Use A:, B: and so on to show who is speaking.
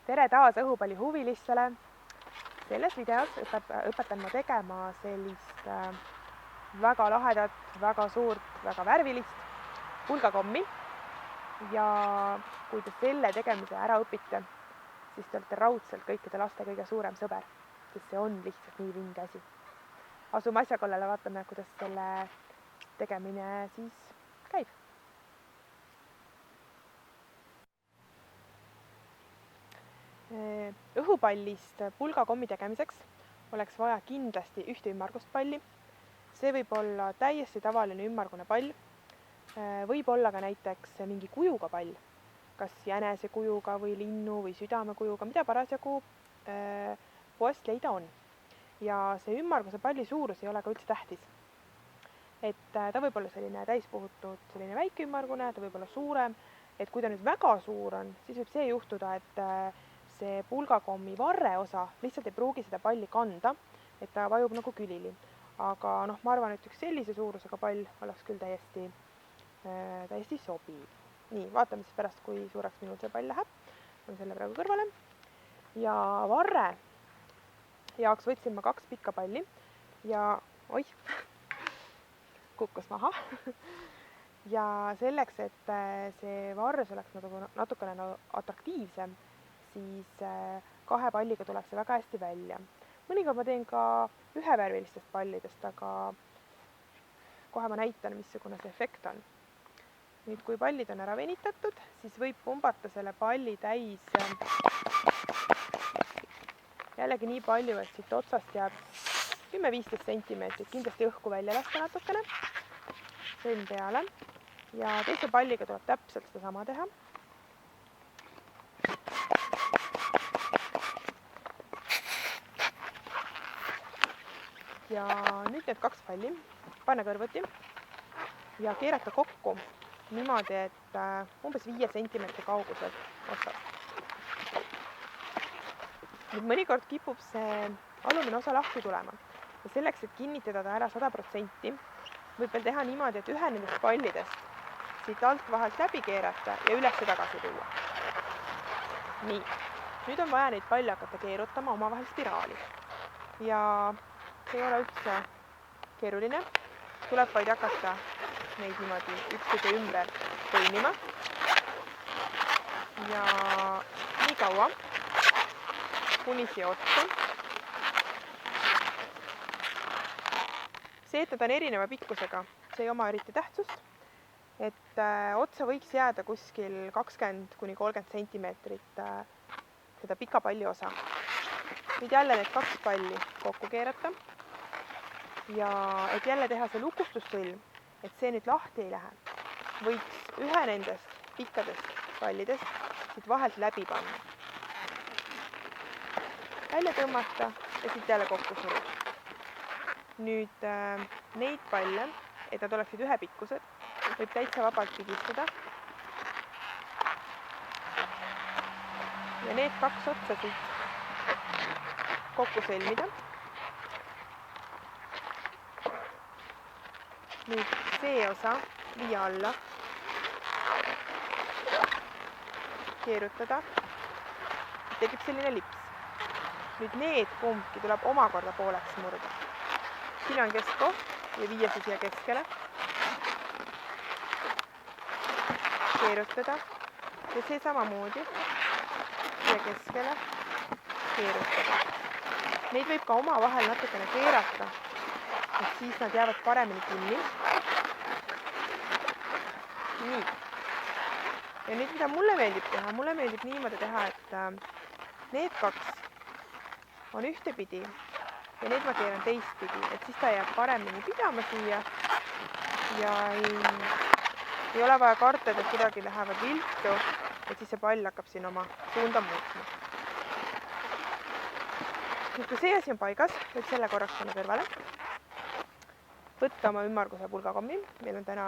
A: Tere taas õhupalli huvilistele! Selles videos õpetan ma tegema sellist väga lahedat, väga suurt, väga värvilist pulgakommi. Ja kui te selle tegemise ära õpite, siis te olete raudselt kõikide laste kõige suurem sõber, sest see on lihtsalt nii vinge asi. Asume asja kallale, vaatame, kuidas selle tegemine siis käib. Õhupallist pulgakommi tegemiseks oleks vaja kindlasti ühte ümmargust palli. See võib olla täiesti tavaline ümmargune pall. Võib olla ka näiteks mingi kujuga pall, kas jänese kujuga või linnu või südame kujuga, mida parasjagu poest leida on. Ja see ümmarguse palli suurus ei ole ka üldse tähtis. Et ta võib olla selline täispuhutud, selline väike ümmargune, ta võib olla suurem. Et kui ta nüüd väga suur on, siis võib see juhtuda, et see pulgakommi varre osa lihtsalt ei pruugi seda palli kanda, et ta vajub nagu külili. Aga ma arvan, et üks sellise suurusega pall oleks küll täiesti sobiv. Nii, vaatame siis pärast, kui suureks minul see pall läheb. On selle praegu kõrvale. Ja varre jaoks võtsin ma 2 pikka palli ja kukkus maha. Ja selleks, et see varres oleks natukene atraktiivsem, siis 2 palliga tuleb see väga hästi välja. Mõnikord ma teen ka ühevärvilistest pallidest, aga kohe ma näitan, missugune see efekt on. Nüüd, kui pallid on ära venitatud, siis võib pumbata selle palli täis jällegi nii palju, et siit otsast jääb 10-15 sentimeetrit, kindlasti õhku välja lasta natukene, sõlm peale ja teise palliga tuleb täpselt seda sama teha. Ja nüüd need 2 palli panna kõrvuti ja keerata kokku niimoodi, et umbes 5 sentimeetri kaugusel otsast. Nüüd mõnikord kipub see alumine osa lahti tulema ja selleks, et kinnitada ta ära 100%, võib veel teha niimoodi, et ühe nendest pallidest siit alt vahelt läbi keerata ja üles ja tagasi tuua. Nii, nüüd on vaja neid palle hakata keerutama omavahel spiraali ja see ei ole üldse keeruline, tuleb vaid hakata neid niimoodi üksteise ümber põimima ja nii kaua, kuni siia otsa. See, et nad on erineva pikkusega, see ei oma eriti tähtsust, et otsa võiks jääda kuskil 20-30 sentimeetrit seda pika palli osa. Nüüd jälle need 2 palli kokku keerata. Ja et jälle teha see lukustussõlm, et see nüüd lahti ei lähe, võiks ühe nendest pikkadest pallidest siit vahelt läbi panna. Välja tõmmata ja siit jälle kokku suruda. Nüüd neid palle, et nad oleksid ühepikkused, võib täitsa vabalt pigistada. Ja need 2 otsa siit kokku sõlmida. Nüüd see osa viia alla, keerutada, tekib selline lips. Nüüd need kumbki tuleb omakorda pooleks murda. Siin on keskkoht ja viia see siia keskele, keerutada ja see samamoodi siia keskele, keerutada. Neid võib ka omavahel natukene keerata, et siis nad jäävad paremini kinni. Nii. Ja nüüd, mida mulle meeldib teha? Mulle meeldib niimoodi teha, et need 2 on ühtepidi ja need ma keeran teistpidi, et siis ta jääb paremini pidama siia ja ei ole vaja karta, et kuidagi lähevad viltu, et siis see pall hakkab siin oma suunda muutma. Nüüd, kui see asi on paigas, võib selle korraks panna kõrvale. Võtta oma ümmarguse pulgakommi, meil on täna